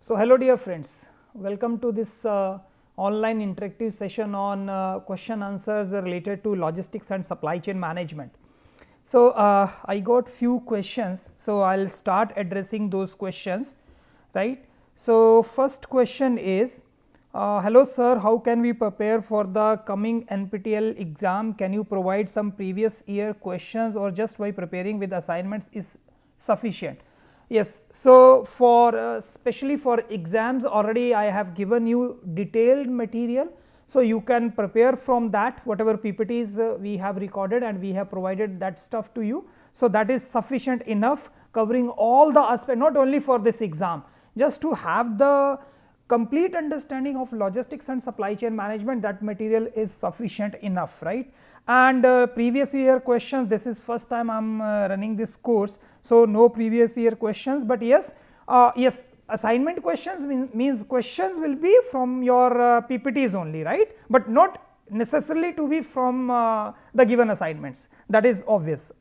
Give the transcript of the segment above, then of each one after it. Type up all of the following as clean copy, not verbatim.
So, hello dear friends, welcome to this online interactive session on question answers related to logistics and supply chain management. So, I got few questions, so I will start addressing those questions, right. So, first question is, hello sir, how can we prepare for the coming NPTEL exam? Can you provide some previous year questions, or just by preparing with assignments is sufficient? Yes, so for especially for exams, already I have given you detailed material. So, you can prepare from that whatever PPTs we have recorded, and we have provided that stuff to you. So, that is sufficient enough, covering all the aspects, not only for this exam, just to have the complete understanding of logistics and supply chain management. That material is sufficient enough, right. And previous year questions, this is first time I am running this course, so no previous year questions, but yes, assignment questions means questions will be from your PPTs only, right, but not necessarily to be from the given assignments, that is obvious.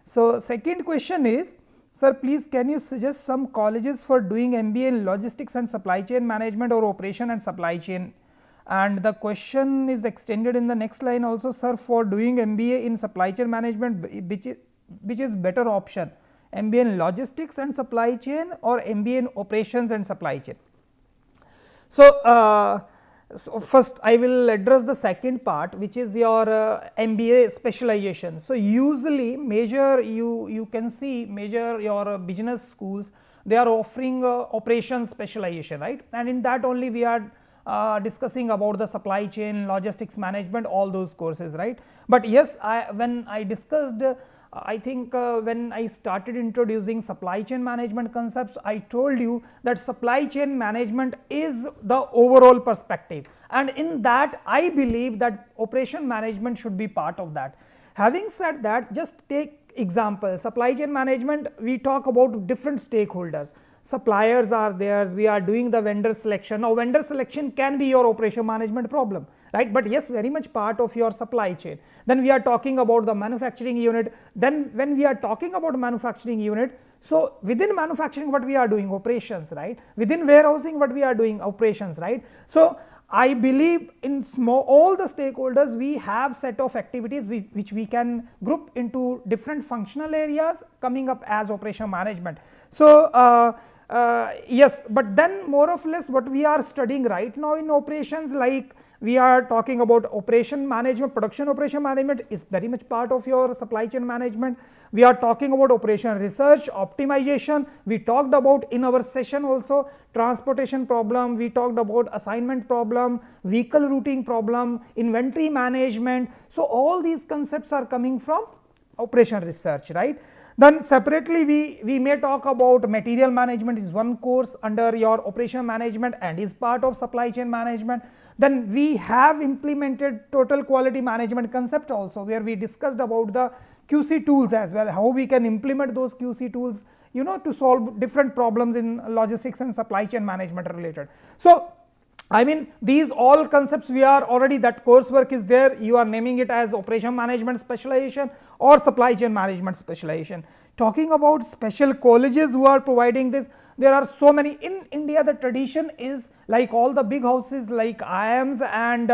So, second question is, sir, please can you suggest some colleges for doing MBA in logistics and supply chain management or operation and supply chain? And the question is extended in the next line also, sir, for doing MBA in supply chain management, which is better option, MBA in logistics and supply chain or MBA in operations and supply chain? So, first I will address the second part, which is your MBA specialization. So, usually major you can see major your business schools, they are offering operations specialization, right, and in that only we are discussing about the supply chain, logistics management, all those courses, right. But yes, when I discussed I think when I started introducing supply chain management concepts, I told you that supply chain management is the overall perspective, and in that I believe that operation management should be part of that. Having said that, just take example, supply chain management, we talk about different stakeholders, suppliers are there, we are doing the vendor selection. Now, vendor selection can be your operation management problem, right, but yes, very much part of your supply chain. Then we are talking about the manufacturing unit, then when we are talking about manufacturing unit, so within manufacturing what we are doing, operations, right, within warehousing what we are doing, operations, right. So, I believe in all the stakeholders we have set of activities which we can group into different functional areas coming up as operation management. So, yes, but then more or less what we are studying right now in operations, like we are talking about operation management, production operation management is very much part of your supply chain management. We are talking about operation research, optimization, we talked about in our session also transportation problem, we talked about assignment problem, vehicle routing problem, inventory management. So, all these concepts are coming from operation research, right. Then separately we may talk about material management is one course under your operation management and is part of supply chain management. Then we have implemented total quality management concept also, where we discussed about the QC tools as well, how we can implement those QC tools, you know, to solve different problems in logistics and supply chain management related. So, I mean these all concepts we are already, that coursework is there, you are naming it as operation management specialization or supply chain management specialization. Talking about special colleges who are providing this, there are so many in India. The tradition is like all the big houses like IIMs and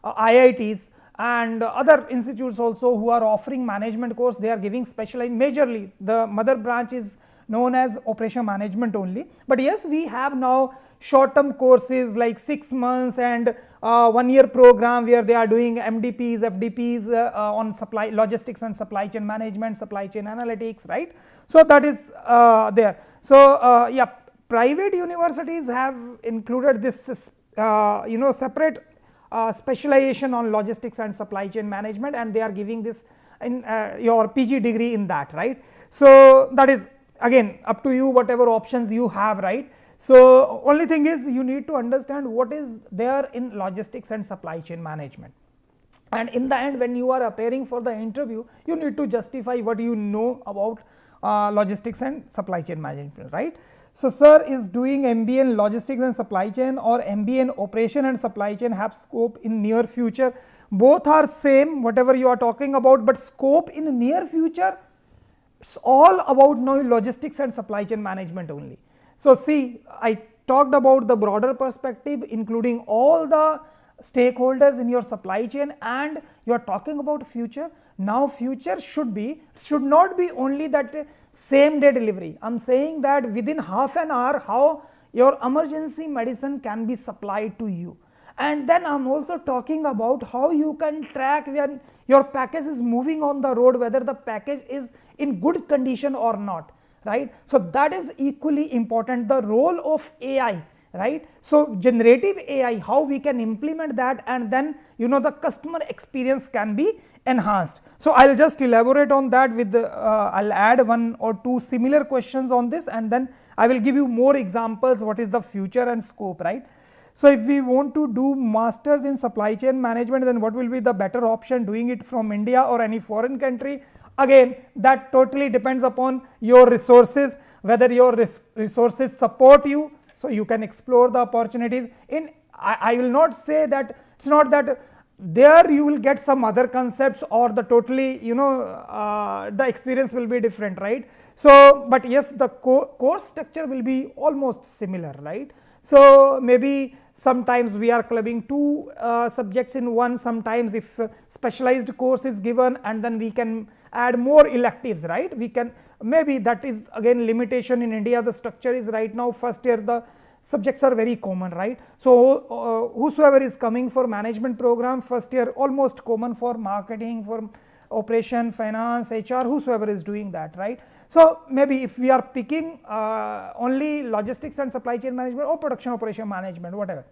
IITs and other institutes also who are offering management course, they are giving specialized, majorly the mother branch is known as operation management only. But yes, we have now short term courses like 6 months and 1 year program where they are doing MDPs, FDPs on supply logistics and supply chain management, supply chain analytics, right. So, that is there. So, yeah, private universities have included this you know separate specialization on logistics and supply chain management, and they are giving this in your PG degree in that, right. So, that is again up to you, whatever options you have, right. So, only thing is you need to understand what is there in logistics and supply chain management, and in the end when you are appearing for the interview, you need to justify what you know about logistics and supply chain management, right. So, sir, is doing MBA in logistics and supply chain or MBA in operation and supply chain have scope in near future? Both are same whatever you are talking about, but scope in near future, it's all about now logistics and supply chain management only. So, see, I talked about the broader perspective, including all the stakeholders in your supply chain, and you are talking about future. Now future should not be only that same day delivery. I am saying that within half an hour how your emergency medicine can be supplied to you. And then I am also talking about how you can track when your package is moving on the road, whether the package is in good condition or not, right. So that is equally important, the role of AI, right. So generative AI, how we can implement that, and then the customer experience can be enhanced. So I will just elaborate on that with I will add one or two similar questions on this, and then I will give you more examples what is the future and scope, right. So if we want to do masters in supply chain management, then what will be the better option, doing it from India or any foreign country? Again, that totally depends upon your resources, whether your resources support you, so you can explore the opportunities. I will not say that it's not that there you will get some other concepts or the totally the experience will be different, right. So but yes, the course structure will be almost similar, right. So maybe sometimes we are clubbing two subjects in one, sometimes if specialized course is given, and then we can add more electives, right. We can, maybe that is again limitation in India. The structure is right now first year the subjects are very common, right. So whosoever is coming for management program first year, almost common for marketing, for operation, finance, HR, whosoever is doing that, right. So maybe if we are picking only logistics and supply chain management or production operation management, whatever.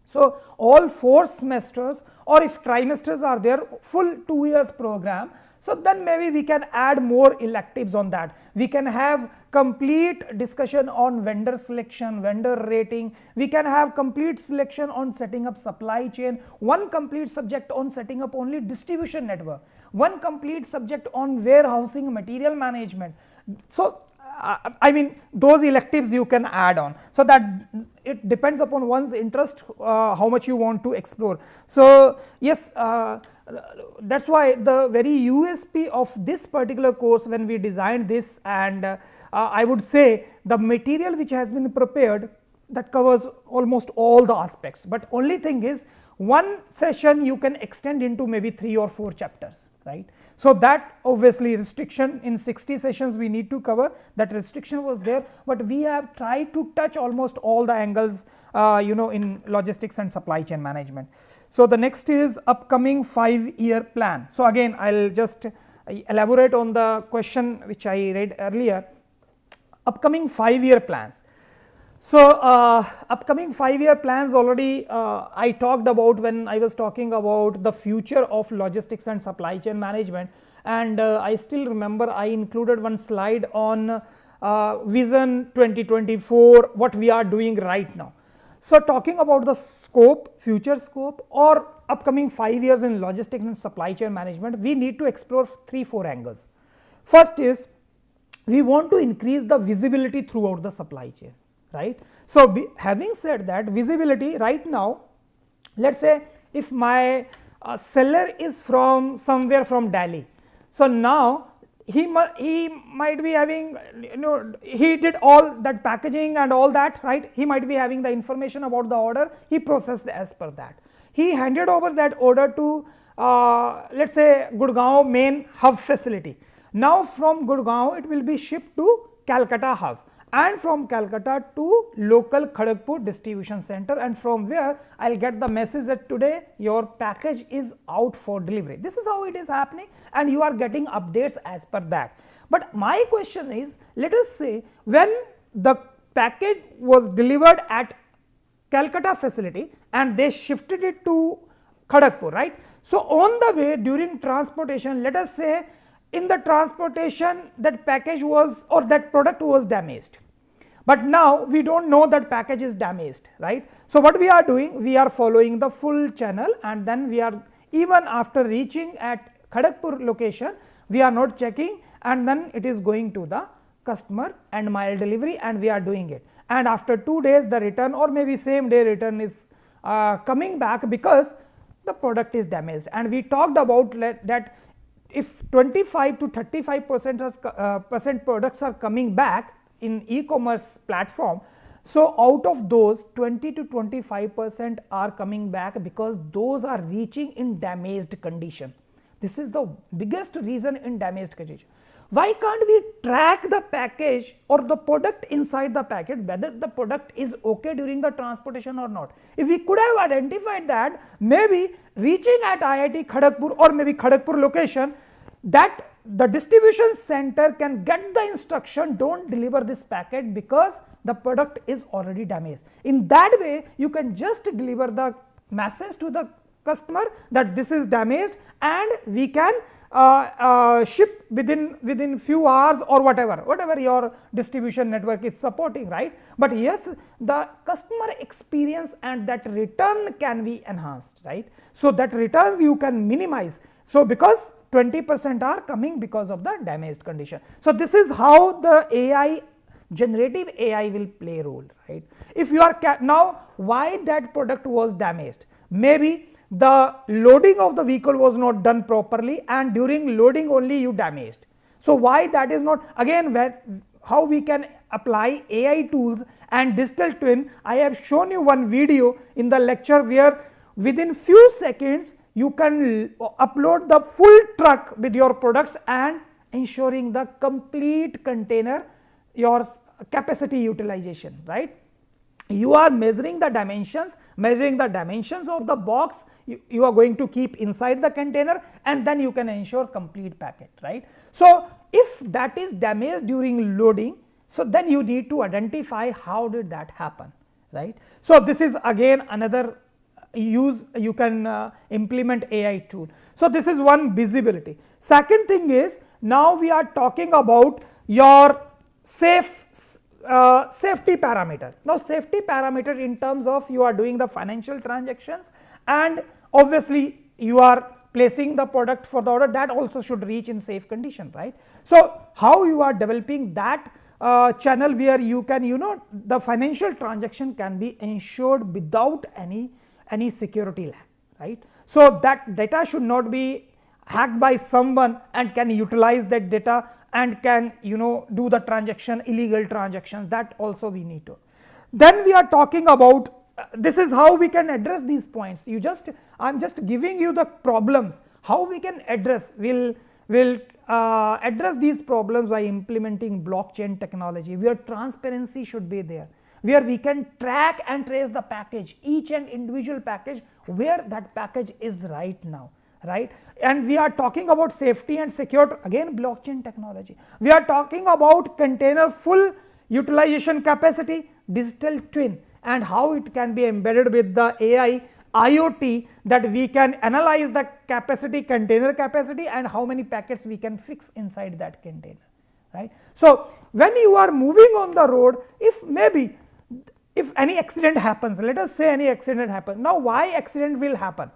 So all 4 semesters, or if trimesters are there, full 2 years program. So then maybe we can add more electives on that. We can have complete discussion on vendor selection, vendor rating. We can have complete selection on setting up supply chain, one complete subject on setting up only distribution network, one complete subject on warehousing, material management. So I mean those electives you can add on, so that it depends upon one's interest, how much you want to explore. So yes, that's why the very USP of this particular course when we designed this, and I would say the material which has been prepared, that covers almost all the aspects, but only thing is one session you can extend into maybe 3 or 4 chapters, right. So that obviously restriction in 60 sessions we need to cover, that restriction was there, but we have tried to touch almost all the angles in logistics and supply chain management. So the next is upcoming 5-year plan. So again I will just elaborate on the question which I read earlier, upcoming 5-year plans. So upcoming 5-year plans already I talked about when I was talking about the future of logistics and supply chain management, and I still remember I included one slide on vision 2024, what we are doing right now. So talking about the scope, future scope or upcoming 5 years in logistics and supply chain management, we need to explore 3-4 angles. First is we want to increase the visibility throughout the supply chain, right. So having said that, visibility right now, let us say if my seller is from somewhere from Delhi, so now he might be having, he did all that packaging and all that, right. He might be having the information about the order, he processed as per that, he handed over that order to let us say Gurgaon main hub facility. Now from Gurgaon it will be shipped to Calcutta hub, and from Calcutta to local Kharagpur distribution center, and from where I will get the message that today your package is out for delivery. This is how it is happening, and you are getting updates as per that. But my question is, let us say when the package was delivered at Calcutta facility and they shifted it to Kharagpur, right. So on the way during transportation, let us say in the transportation that package was, or that product was damaged, but now we do not know that package is damaged, right. So what we are doing, we are following the full channel, and then we are, even after reaching at Kharagpur location, we are not checking, and then it is going to the customer and mile delivery, and we are doing it, and after 2 days the return or maybe same day return is coming back because the product is damaged. And we talked about that if 25 to 35% products are coming back in e-commerce platform, So out of those 20 to 25% are coming back because those are reaching in damaged condition. This is the biggest reason in damaged condition. Why can't we track the package or the product inside the packet, whether the product is okay during the transportation or not? If we could have identified that, maybe reaching at IIT Kharagpur or maybe Kharagpur location, that the distribution center can get the instruction, don't deliver this packet because the product is already damaged. In that way, you can just deliver the message to the customer that this is damaged and we can ship within few hours or whatever your distribution network is supporting, right? But yes, the customer experience and that return can be enhanced, right? So that returns you can minimize. So because 20% are coming because of the damaged condition. So this is how the AI, generative AI will play a role, right? If you are now, why that product was damaged? Maybe the loading of the vehicle was not done properly and during loading only you damaged. So why that is not, again, how we can apply AI tools and digital twin. I have shown you one video in the lecture where within few seconds you can upload the full truck with your products and ensuring the complete container, your capacity utilization, right? You are measuring the dimensions of the box you are going to keep inside the container, and then you can ensure complete packet, right? So if that is damaged during loading, so then you need to identify how did that happen, right? So this is again another use, you can implement AI tool. So this is one visibility. Second thing is, now we are talking about your safety parameter. Now safety parameter in terms of you are doing the financial transactions and obviously you are placing the product for the order, that also should reach in safe condition, right? So how you are developing that channel where you can, the financial transaction can be ensured without any security lag, right? So that data should not be hacked by someone and can utilize that data and can do the transaction, illegal transactions, that also we need to. Then we are talking about this is how we can address these points. I'm just giving you the problems, how we can address. We'll address these problems by implementing blockchain technology, where transparency should be there, where we can track and trace the package, each and individual package, where that package is right now, right? And we are talking about safety and secure, again blockchain technology. We are talking about container full utilization capacity, digital twin, and how it can be embedded with the AI IoT, that we can analyze the capacity, container capacity, and how many packets we can fix inside that container, right? So when you are moving on the road, if any accident happens, let us say any accident happens. Now why accident will happen?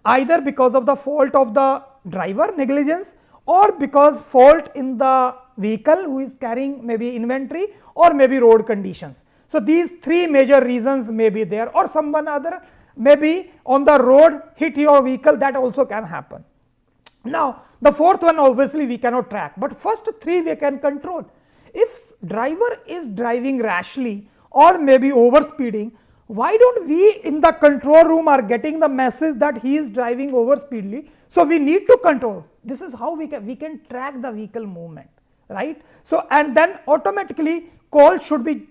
Either because of the fault of the driver negligence, or because fault in the vehicle who is carrying maybe inventory, or maybe road conditions. So these three major reasons may be there, or someone other maybe on the road hit your vehicle, that also can happen. Now the fourth one obviously we cannot track, but first three we can control. If driver is driving rashly or maybe over speeding, why don't we in the control room are getting the message that he is driving over speedily, so we need to control. This is how we can track the vehicle movement, right? So and then automatically call should be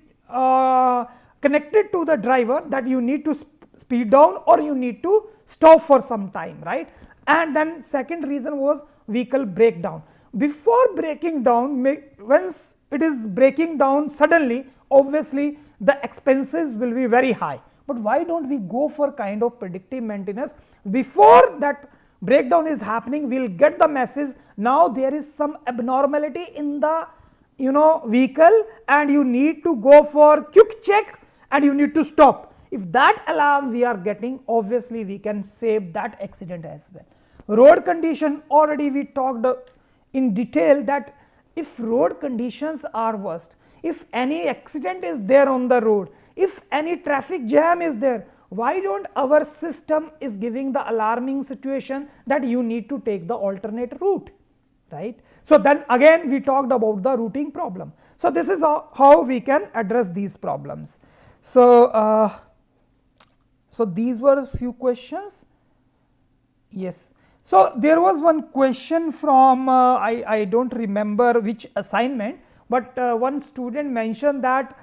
connected to the driver that you need to speed down or you need to stop for some time, right? And then second reason was vehicle breakdown. Before breaking down, once it is breaking down suddenly, obviously the expenses will be very high. But why don't we go for kind of predictive maintenance before that breakdown is happening? We'll get the message, now there is some abnormality in the vehicle and you need to go for quick check and you need to stop. If that alarm we are getting, obviously we can save that accident as well. Road condition, already we talked in detail that if road conditions are worst, if any accident is there on the road, if any traffic jam is there, why don't our system is giving the alarming situation that you need to take the alternate route, right? So then again we talked about the routing problem. So this is how we can address these problems. So, so these were a few questions. Yes. So there was one question from I don't remember which assignment, but one student mentioned that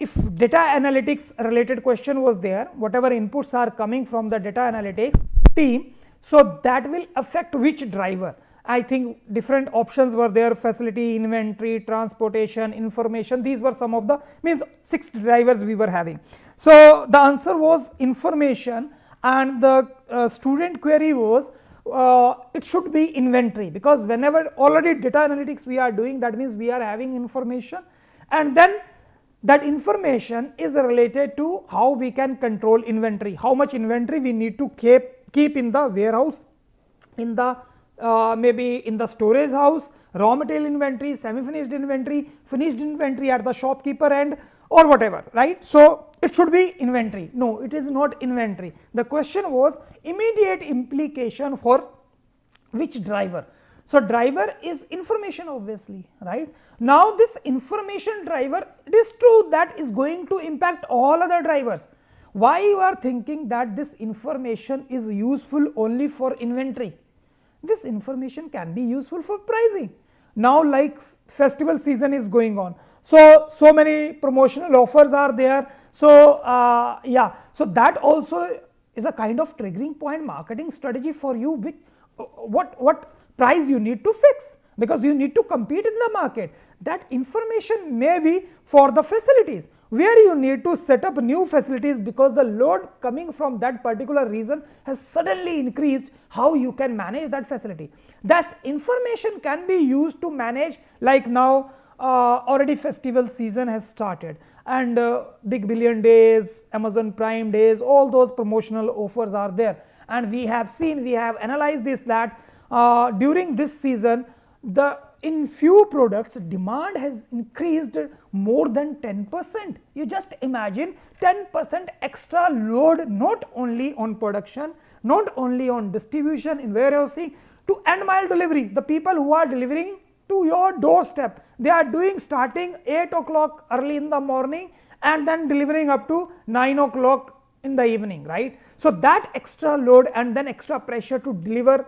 if data analytics related question was there, whatever inputs are coming from the data analytics team, so that will affect which driver. I think different options were there: facility, inventory, transportation, information. These were some of the, means 6 drivers we were having. So the answer was information, and the student query was it should be inventory, because whenever already data analytics we are doing, that means we are having information, and then that information is related to how we can control inventory, how much inventory we need to keep in the warehouse, in the maybe in the storage house, raw material inventory, semi finished inventory, finished inventory at the shopkeeper end, or whatever, right? So it should be inventory. No, it is not inventory. The question was immediate implication for which driver. So driver is information, obviously, right? Now this information driver, it is true that is going to impact all other drivers. Why you are thinking that this information is useful only for inventory? This information can be useful for pricing. Now like festival season is going on, so many promotional offers are there. So yeah, so that also is a kind of triggering point marketing strategy for you, with what price you need to fix, because you need to compete in the market. That information may be for the facilities, where you need to set up new facilities because the load coming from that particular region has suddenly increased. How you can manage that facility? Thus information can be used to manage, like now already festival season has started, and big billion days, Amazon Prime days, all those promotional offers are there, and we have seen, we have analyzed this, that during this season in few products demand has increased more than 10%. You just imagine 10% extra load, not only on production, not only on distribution in warehousing, to end mile delivery. The people who are delivering to your doorstep, they are doing starting 8 o'clock early in the morning and then delivering up to 9 o'clock in the evening, right? So that extra load and then extra pressure to deliver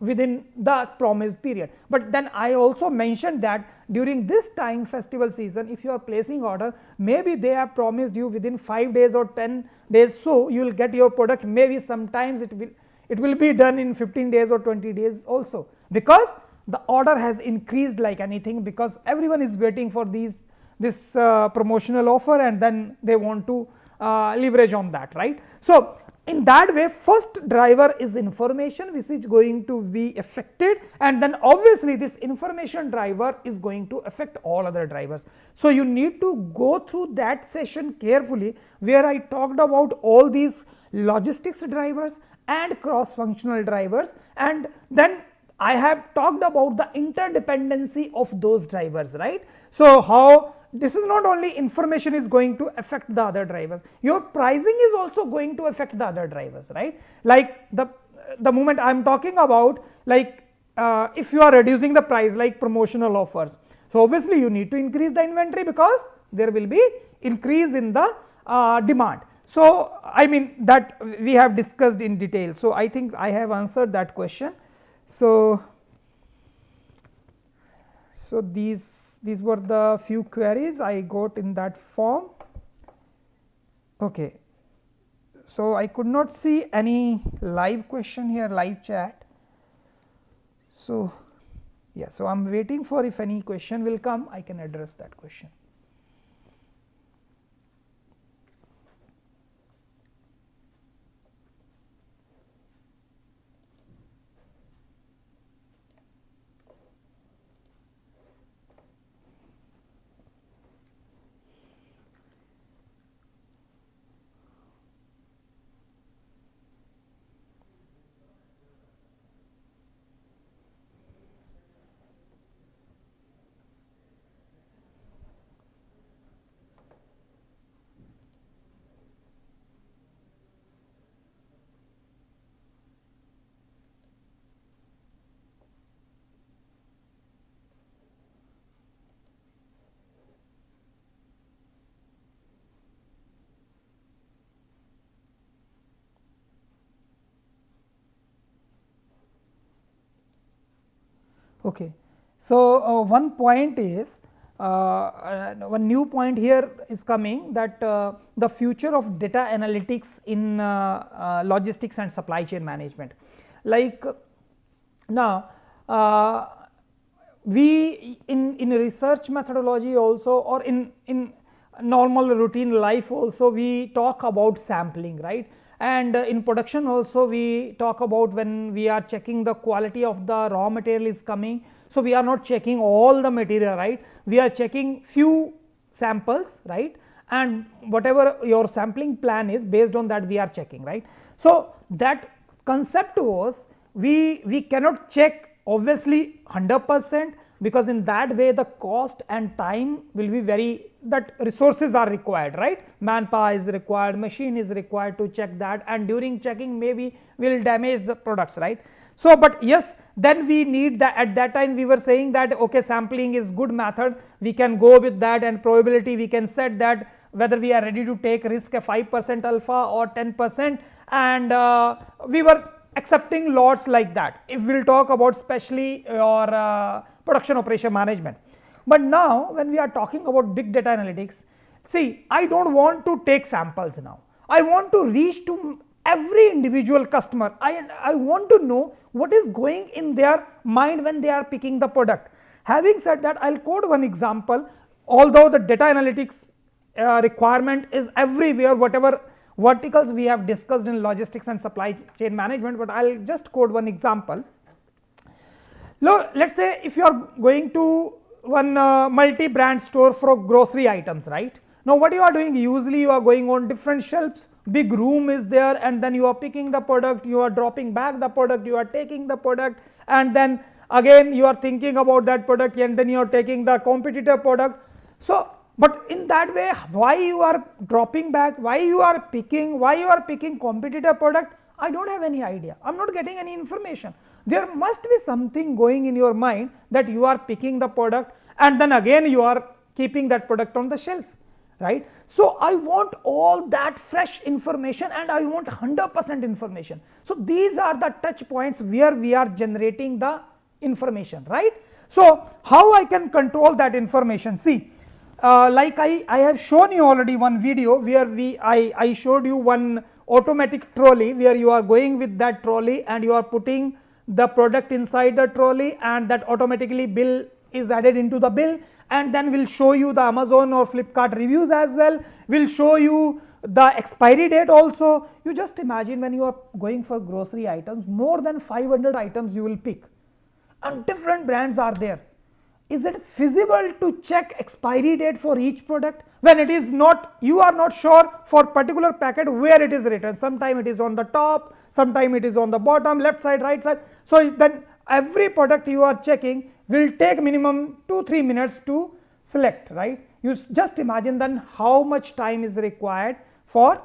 within the promised period. But then I also mentioned that during this time, festival season, if you are placing order, maybe they have promised you within 5 days or 10 days, so you will get your product. Maybe sometimes it will be done in 15 days or 20 days also, because the order has increased like anything, because everyone is waiting for this promotional offer, and then they want to leverage on that, right? So in that way, first driver is information, which is going to be affected, and then obviously this information driver is going to affect all other drivers. So you need to go through that session carefully, where I talked about all these logistics drivers and cross functional drivers, and then I have talked about the interdependency of those drivers, right? So how this is not only information is going to affect the other drivers, your pricing is also going to affect the other drivers, right? Like the moment I am talking about, like if you are reducing the price, like promotional offers, so obviously you need to increase the inventory, because there will be increase in the demand. So I mean that we have discussed in detail. So I think I have answered that question. So these were the few queries I got in that form. Okay, so I could not see any live question here, live chat. So yeah, so I'm waiting for, if any question will come, I can address that question. Okay. So, one point is one new point here is coming, that the future of data analytics in logistics and supply chain management. Like now we in research methodology also, or in normal routine life also, we talk about sampling, right? And in production also we talk about when we are checking the quality of the raw material is coming. So we are not checking all the material, right? We are checking few samples, right? And whatever your sampling plan is, based on that we are checking, right? So that concept was, we cannot check obviously 100%, because in that way the cost and time will be very, that resources are required, right? Manpower is required, machine is required to check that, and during checking maybe will damage the products, right? So but yes, then we need that. At that time we were saying that okay, sampling is good method, we can go with that, and probability we can set that whether we are ready to take risk a 5% alpha or 10%, and we were accepting lots like that, if we will talk about especially your production operation management. But now when we are talking about big data analytics, see, I do not want to take samples now, I want to reach to every individual customer. I want to know what is going in their mind when they are picking the product. Having said that, I will quote one example. Although the data analytics requirement is everywhere, whatever verticals we have discussed in logistics and supply chain management, but I will just quote one example. Let us say if you are going to one multi-brand store for grocery items, right? Now what you are doing, usually you are going on different shelves, big room is there, and then you are picking the product, you are dropping back the product, you are taking the product, and then again you are thinking about that product, and then you are taking the competitor product. So but in that way, why you are dropping back, why you are picking competitor product, I do not have any idea, I am not getting any information. There must be something going in your mind that you are picking the product and then again you are keeping that product on the shelf, right? So I want all that fresh information, and I want 100% information. So these are the touch points where we are generating the information, right? So how I can control that information? See, like I have shown you already one video where I showed you one automatic trolley, where you are going with that trolley and you are putting the product inside the trolley, and that automatically bill is added into the bill, and then will show you the Amazon or Flipkart reviews as well, will show you the expiry date also. You just imagine when you are going for grocery items, more than 500 items you will pick, and different brands are there. Is it feasible to check expiry date for each product when it is not, you are not sure for particular packet where it is written? Sometime it is on the top, sometime it is on the bottom, left side, right side. So then every product you are checking will take minimum 2-3 minutes to select, right? You just imagine then how much time is required for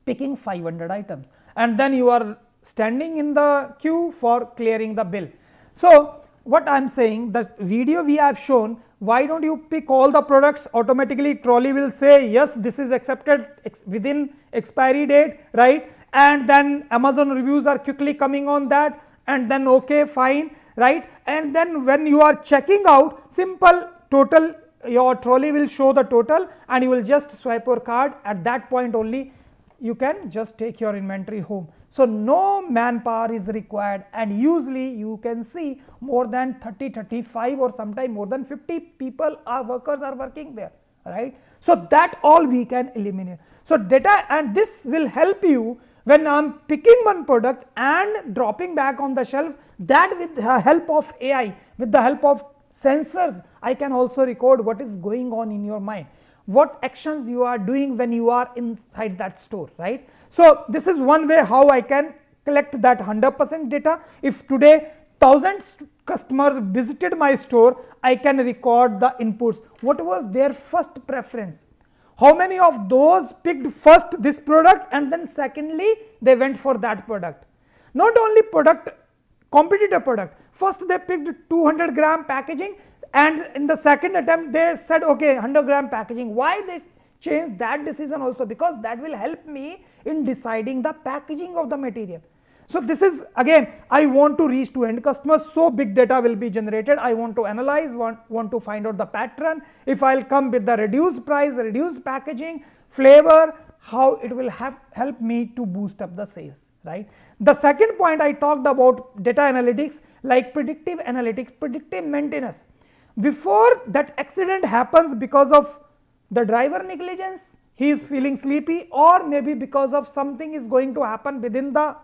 picking 500 items, and then you are standing in the queue for clearing the bill. So what I am saying, the video we have shown, why don't you pick all the products, automatically trolley will say yes, this is accepted within expiry date, right? And then Amazon reviews are quickly coming on that, and then okay, fine, right? And then when you are checking out, simple total, your trolley will show the total, and you will just swipe your card. At that point only you can just take your inventory home. So no manpower is required, and usually you can see more than 30-35 or sometime more than 50 people or workers are working there, right? So that all we can eliminate. So data, and this will help you when I am picking one product and dropping back on the shelf, that with the help of AI, with the help of sensors, I can also record what is going on in your mind, what actions you are doing when you are inside that store, right? So this is one way how I can collect that 100% data. If today thousands customers visited my store, I can record the inputs, what was their first preference, how many of those picked first this product, and then secondly they went for that product. Not only product, competitor product, first they picked 200 gram packaging, and in the second attempt they said okay, 100 gram packaging. Why they changed that decision also? Because that will help me in deciding the packaging of the material. So this is again, I want to reach to end customers, so big data will be generated. I want to analyze, want to find out the pattern. If I'll come with the reduced price, reduced packaging, flavor, how it will help me to boost up the sales, right? The second point I talked about data analytics, like predictive analytics, predictive maintenance. Before that accident happens because of the driver negligence, he is feeling sleepy, or maybe because of something is going to happen within the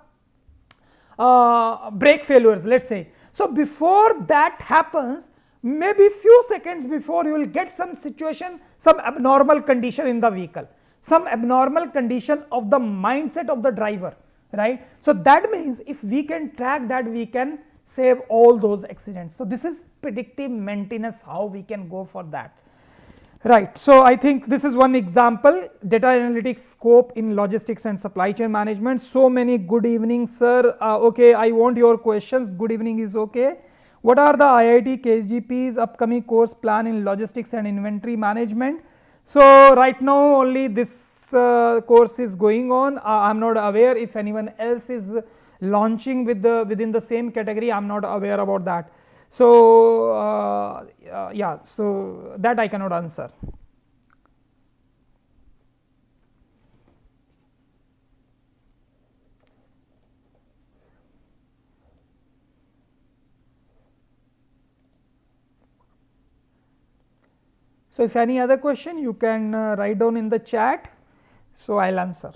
brake failures, let's say. So before that happens, maybe few seconds before, you will get some situation, some abnormal condition in the vehicle, some abnormal condition of the mindset of the driver, right? So that means if we can track that, we can save all those accidents. So this is predictive maintenance, how we can go for that. Right. So I think this is one example, data analytics scope in logistics and supply chain management. So many good evening, sir. Okay, I want your questions. Good evening is okay. What are the IIT KGP's upcoming course plan in logistics and inventory management? So right now only this course is going on. I'm not aware if anyone else is launching within the same category. I'm not aware about that. So yeah, so that I cannot answer. So if any other question, you can write down in the chat, so I'll answer.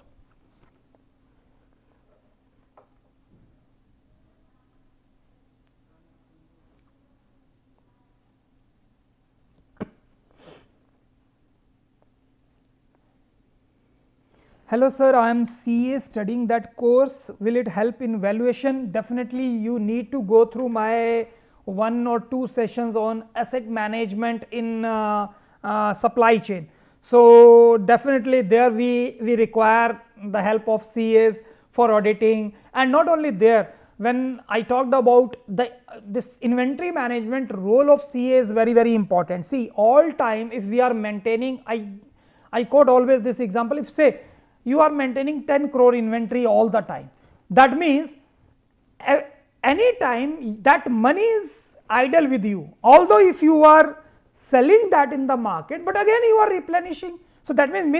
Hello sir, I am CA studying that course. Will it help in valuation? Definitely you need to go through my 1 or 2 sessions on asset management in supply chain. So definitely there we require the help of CAs for auditing, and not only there, when I talked about this inventory management, role of CA is very important. See, all time if we are maintaining, I quote always this example, if say you are maintaining 10 crore inventory all the time, that means any time that money is idle with you, although if you are selling that in the market, but again you are replenishing. So that means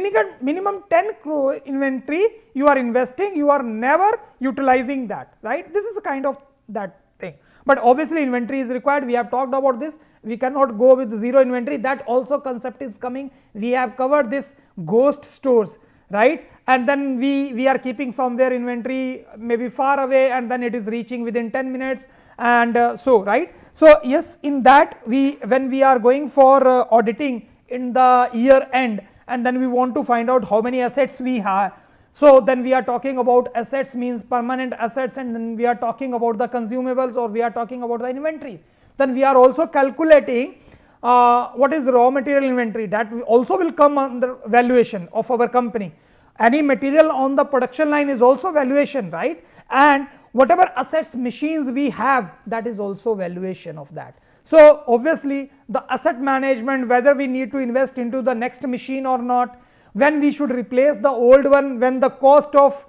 minimum 10 crore inventory you are investing, you are never utilizing that, right? This is a kind of that thing. But obviously inventory is required, we have talked about this, we cannot go with zero inventory, that also concept is coming. We have covered this ghost stores, right? And then we are keeping somewhere inventory maybe far away, and then it is reaching within 10 minutes, and so, right? So yes, in that when we are going for auditing in the year end, and then we want to find out how many assets we have, so then we are talking about assets means permanent assets, and then we are talking about the consumables, or we are talking about the inventories. Then we are also calculating what is raw material inventory, that also will come under valuation of our company. Any material on the production line is also valuation, right? And whatever assets, machines we have, that is also valuation of that. So obviously the asset management, whether we need to invest into the next machine or not, when we should replace the old one, when the cost of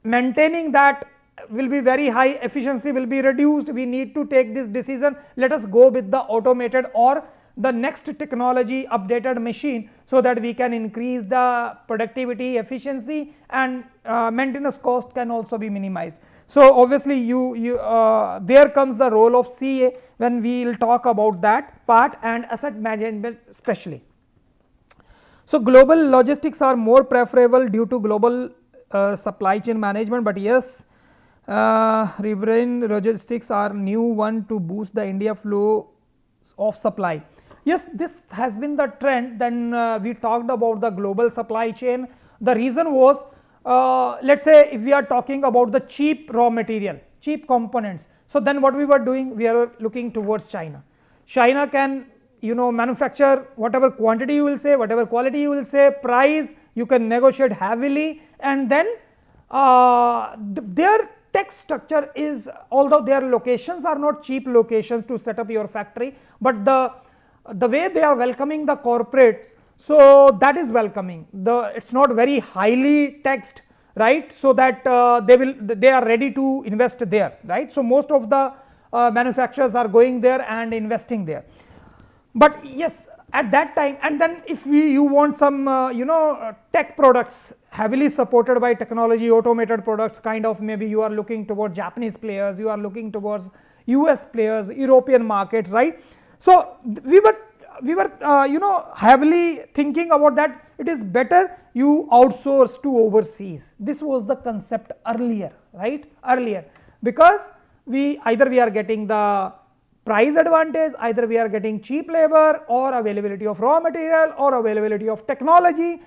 maintaining that will be very high, efficiency will be reduced, we need to take this decision, let us go with the automated or the next technology updated machine, so that we can increase the productivity, efficiency, and maintenance cost can also be minimized. So obviously there comes the role of CA when we will talk about that part, and asset management especially. So global logistics are more preferable due to global supply chain management, but yes, riverine logistics are new one to boost the India flow of supply. Yes, this has been the trend. Then we talked about the global supply chain. The reason was, let's say if we are talking about the cheap raw material, cheap components, so then what we were doing, we are looking towards China. China can manufacture whatever quantity you will say, whatever quality you will say, price you can negotiate heavily, and then their tech structure is, although their locations are not cheap locations to set up your factory, but the way they are welcoming the corporates, so that is welcoming. It's not very highly taxed right, so that they are ready to invest there, right. So most of the manufacturers are going there and investing there. But yes, at that time, and then if you want some tech products heavily supported by technology, automated products, kind of, maybe you are looking towards Japanese players, you are looking towards US players, European market, right. So we were heavily thinking about that. It is better you outsource to overseas. This was the concept earlier, right, earlier, because either we are getting the price advantage, either we are getting cheap labor or availability of raw material or availability of technology.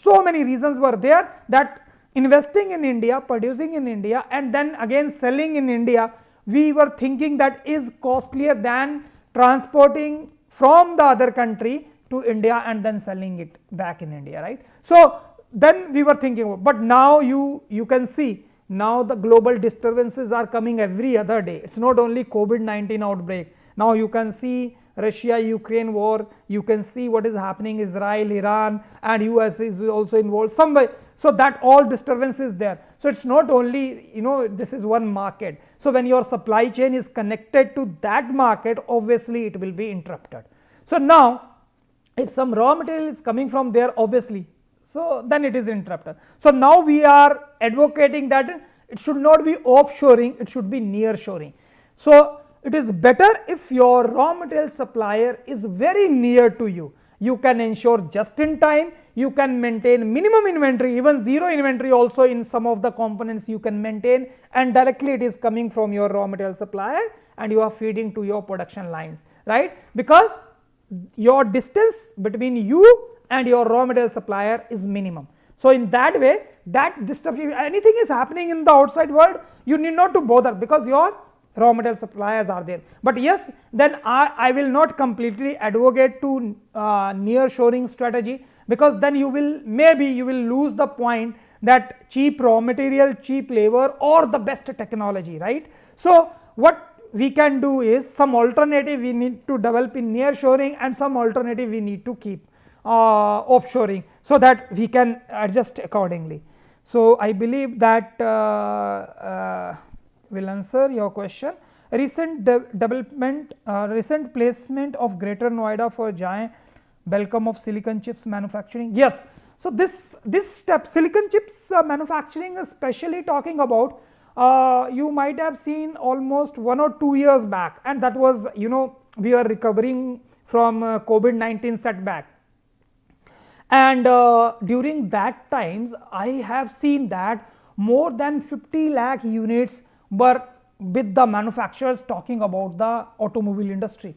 So many reasons were there that investing in India, producing in India, and then again selling in India, we were thinking that is costlier than transporting from the other country to India and then selling it back in India, right. So then we were thinking, but now you can see, now the global disturbances are coming every other day. It's not only COVID-19 outbreak. Now you can see Russia-Ukraine war, you can see what is happening Israel, Iran, and US is also involved somewhere. So that all disturbance is there. So it's not only, this is one market. So when your supply chain is connected to that market, obviously it will be interrupted. So now if some raw material is coming from there, obviously, so then it is interrupted. So now we are advocating that it should not be offshoring, it should be nearshoring. So it is better if your raw material supplier is very near to you. You can ensure just in time, you can maintain minimum inventory, even zero inventory also in some of the components you can maintain, and directly it is coming from your raw material supplier and you are feeding to your production lines, right, because your distance between you and your raw material supplier is minimum. So in that way, that disruption, anything is happening in the outside world, you need not to bother because your raw material suppliers are there. But yes, then I will not completely advocate to nearshoring strategy, because then maybe you will lose the point that cheap raw material, cheap labor, or the best technology, right. So what we can do is some alternative we need to develop in nearshoring, and some alternative we need to keep offshoring, so that we can adjust accordingly. So I believe that will answer your question. Recent development, recent placement of Greater Noida for giant Belcom of silicon chips manufacturing. Yes, so this step, silicon chips manufacturing, especially talking about, you might have seen almost 1 or 2 years back, and that was, we are recovering from COVID-19 setback. And during that times, I have seen that more than 50 lakh units were with the manufacturers talking about the automobile industry,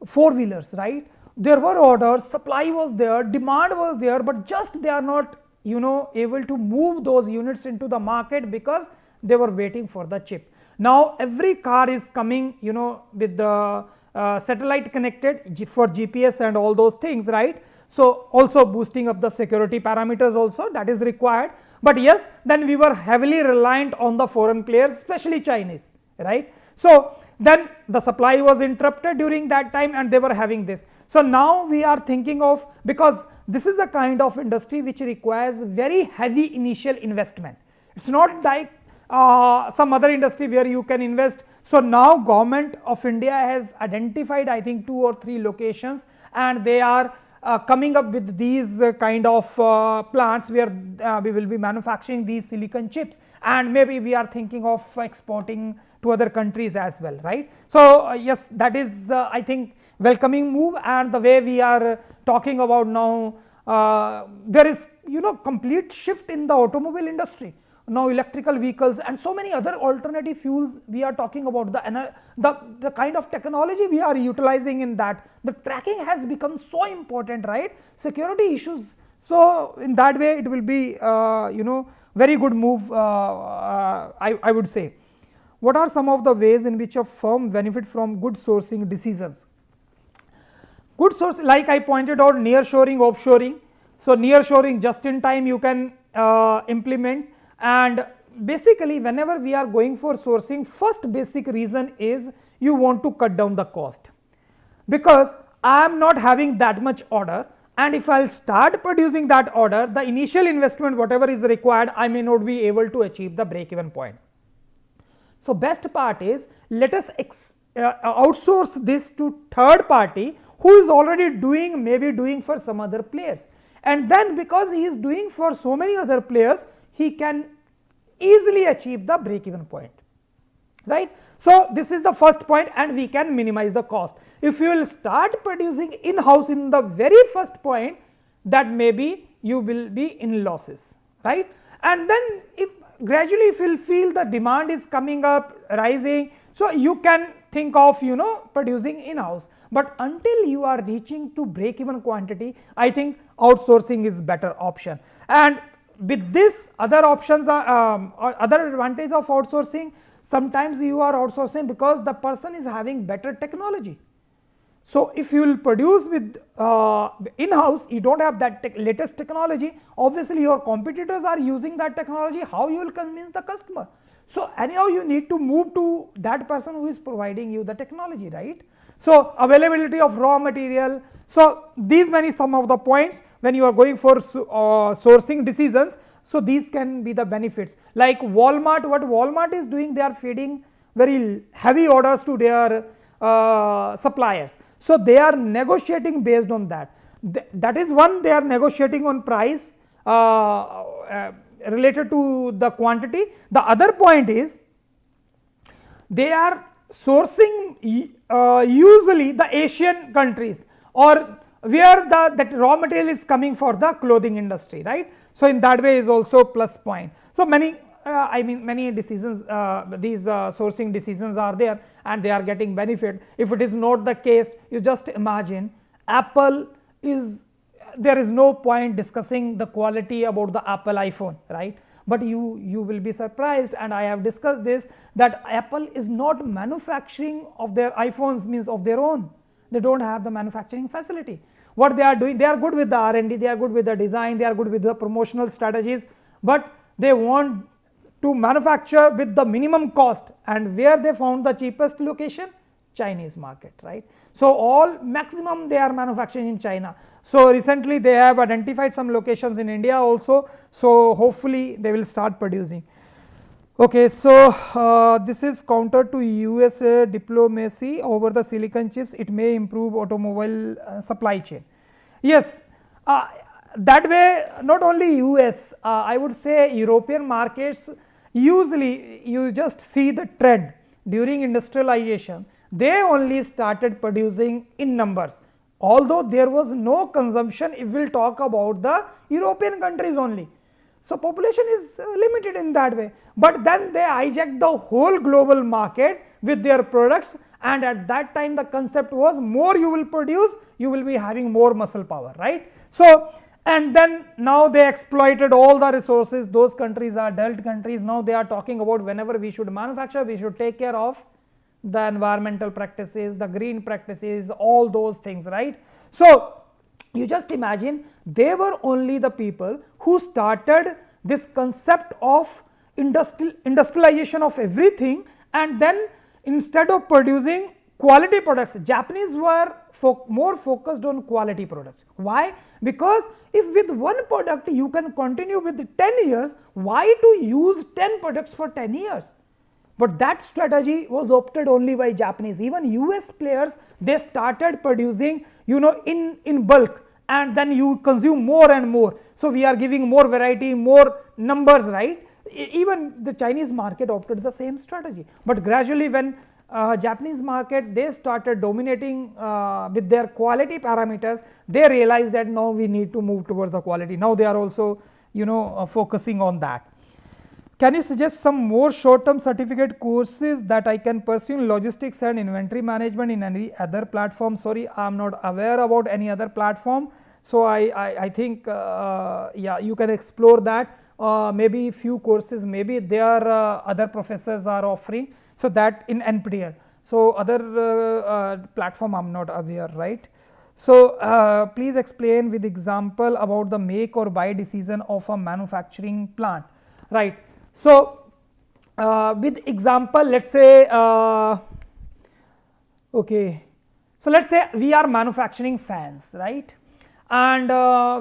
four-wheelers, right. There were orders, supply was there, demand was there, but just they are not, able to move those units into the market because they were waiting for the chip. Now every car is coming, with the satellite connected for GPS and all those things, right. So also boosting up the security parameters also, that is required. But yes, then we were heavily reliant on the foreign players, especially Chinese, right. So then the supply was interrupted during that time and they were having this. So now we are thinking of, because this is a kind of industry which requires very heavy initial investment. It's not like some other industry where you can invest. So now Government of India has identified, I think 2 or 3 locations, and they are coming up with these kind of plants where we will be manufacturing these silicon chips, and maybe we are thinking of exporting to other countries as well, right. So yes, that is I think welcoming move. And the way we are talking about now, there is complete shift in the automobile industry. Now electrical vehicles and so many other alternative fuels we are talking about, the kind of technology we are utilizing in that, the tracking has become so important, right, security issues. So in that way it will be very good move, I would say. What are some of the ways in which a firm benefit from good sourcing decisions? Good source, like I pointed out, nearshoring, offshoring. So nearshoring, just in time you can implement. And basically whenever we are going for sourcing, first basic reason is you want to cut down the cost, because I am not having that much order and if I will start producing that order, the initial investment whatever is required, I may not be able to achieve the break even point. So, best part is let us outsource this to third party who is already doing, maybe doing for some other players, and then because he is doing for so many other players, he can easily achieve the break even point, right. So, this is the first point, and we can minimize the cost. If you will start producing in house in the very first point, that maybe you will be in losses, right. And then if gradually if you will feel the demand is coming up, rising, so you can think of producing in house, but until you are reaching to break even quantity, I think outsourcing is better option. And with this other options are other advantage of outsourcing, sometimes you are outsourcing because the person is having better technology. So, if you will produce with in house, you do not have that latest technology, obviously your competitors are using that technology, how you will convince the customer. So, anyhow you need to move to that person who is providing you the technology, right. So, availability of raw material. So, these many some of the points when you are going for sourcing decisions. So, these can be the benefits, like Walmart, what Walmart is doing, they are feeding very heavy orders to their suppliers. So, they are negotiating based on that. That is one, they are negotiating on price related to the quantity. The other point is they are sourcing usually the Asian countries or where that raw material is coming for the clothing industry, right. So, in that way is also plus point. So, many I mean many decisions, these sourcing decisions are there and they are getting benefit. If it is not the case, you just imagine Apple is, there is no point discussing the quality about the Apple iPhone, right. But you will be surprised, and I have discussed this, that Apple is not manufacturing of their iPhones means of their own, they do not have the manufacturing facility. What they are doing, they are good with the R&D, they are good with the design, they are good with the promotional strategies, but they want to manufacture with the minimum cost, and where they found the cheapest location, Chinese market, right. So, all maximum they are manufacturing in China. So, recently they have identified some locations in India also, so hopefully they will start producing. Okay, so this is counter to USA diplomacy over the silicon chips, it may improve automobile supply chain. Yes, that way not only US, I would say European markets, usually you just see the trend during industrialization, they only started producing in numbers, although there was no consumption if we will talk about the European countries only. So, population is limited in that way, but then they hijacked the whole global market with their products, and at that time the concept was more you will produce, you will be having more muscle power, right. So, and then now they exploited all the resources, those countries are developed countries, now they are talking about whenever we should manufacture, we should take care of the environmental practices, the green practices, all those things, right. So, you just imagine they were only the people who started this concept of industrialization of everything, and then instead of producing quality products, Japanese were more focused on quality products. Why? Because if with one product you can continue with 10 years, why to use 10 products for 10 years? But that strategy was opted only by Japanese. Even US players, they started producing in bulk, and then you consume more and more. So, we are giving more variety, more numbers, right. Even the Chinese market opted the same strategy, but gradually when Japanese market, they started dominating with their quality parameters, they realized that now we need to move towards the quality. Now they are also focusing on that. Can you suggest some more short term certificate courses that I can pursue in logistics and inventory management in any other platform? Sorry, I am not aware about any other platform. So, I think yeah, you can explore that, maybe few courses, maybe there other professors are offering, so that in NPTEL. So, other platform I am not aware, right. So, please explain with example about the make or buy decision of a manufacturing plant, right. So, with example, let us say okay, so let us say we are manufacturing fans, right. and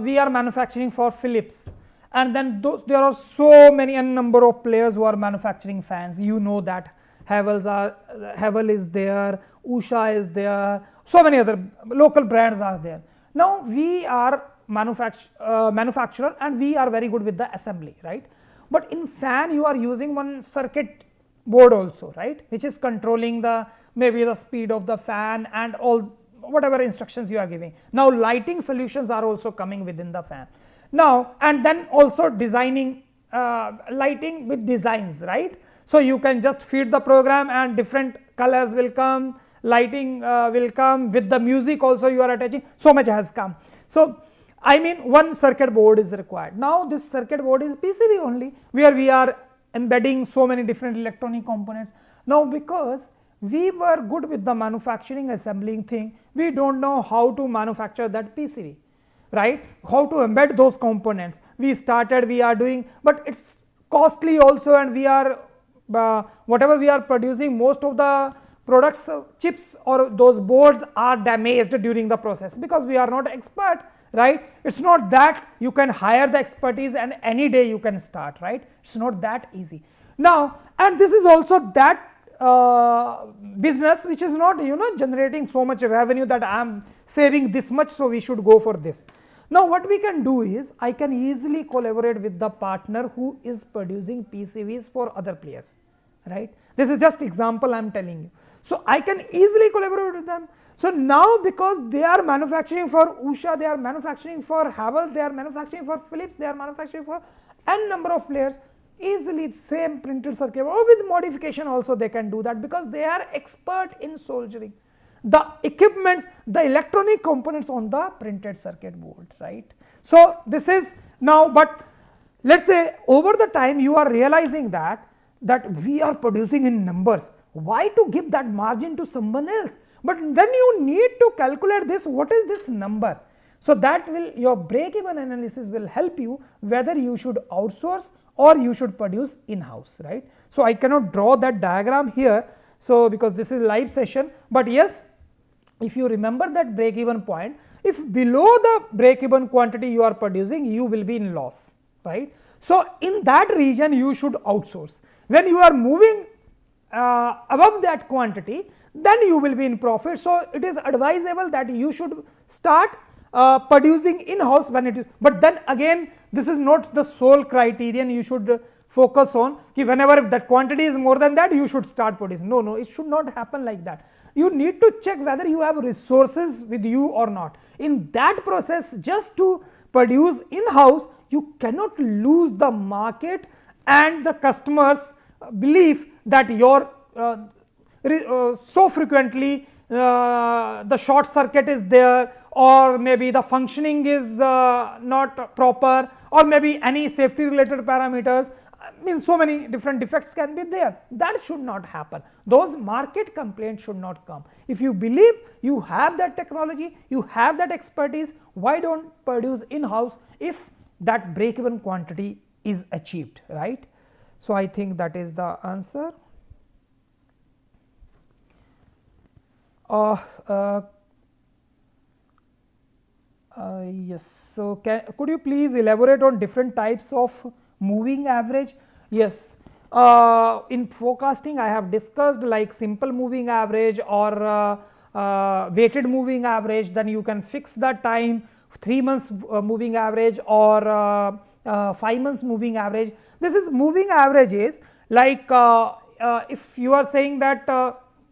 we are manufacturing for Philips, and then there are so many a number of players who are manufacturing fans. You know that Havel is there, Usha is there, so many other local brands are there. Now we are manufacturer and we are very good with the assembly, right? But in fan you are using one circuit board also, right, which is controlling the maybe the speed of the fan and all whatever instructions you are giving. Now lighting solutions are also coming within the fan now, and then also designing lighting with designs, right? So you can just feed the program and different colors will come, lighting will come with the music also you are attaching, so much has come. So I mean one circuit board is required. Now this circuit board is PCB only, where we are embedding so many different electronic components. Now because we were good with the manufacturing assembling thing, we don't know how to manufacture that PCB, right, how to embed those components. We started, we are doing, but it's costly also, and we are whatever we are producing, most of the products, chips or those boards are damaged during the process because we are not expert, right? It's not that you can hire the expertise and any day you can start, right? It's not that easy. Now, and this is also that business which is not generating so much revenue that I am saving this much, so we should go for this. Now what we can do is I can easily collaborate with the partner who is producing PCBs for other players, right? This is just example I am telling you. So I can easily collaborate with them. So now because they are manufacturing for Usha, they are manufacturing for Havel, they are manufacturing for Philips, they are manufacturing for n number of players, easily same printed circuit or with modification also they can do that, because they are expert in soldering the equipments, the electronic components on the printed circuit board, right? So this is now, but let us say over the time you are realizing that we are producing in numbers, why to give that margin to someone else? But then you need to calculate this, what is this number? So that will, your break-even analysis will help you whether you should outsource or you should produce in-house, right? So I cannot draw that diagram here, so because this is live session, but yes, if you remember that break-even point, if below the break-even quantity you are producing, you will be in loss, right? So in that region you should outsource. When you are moving above that quantity, then you will be in profit. So it is advisable that you should start producing in-house when it is, but then again this is not the sole criterion you should focus on, whenever that quantity is more than that you should start producing. No, it should not happen like that. You need to check whether you have resources with you or not. In that process, just to produce in-house, you cannot lose the market and the customers' belief that your so frequently the short circuit is there, or maybe the functioning is not proper, or maybe any safety related parameters, means so many different defects can be there. That should not happen. Those market complaints should not come. If you believe you have that technology, you have that expertise, why don't produce in-house if that break-even quantity is achieved, right? So I think that is the answer. Yes, so could you please elaborate on different types of moving average? Yes, in forecasting I have discussed like simple moving average or weighted moving average. Then you can fix the time, 3 months moving average or 5 months moving average. This is moving averages, like if you are saying that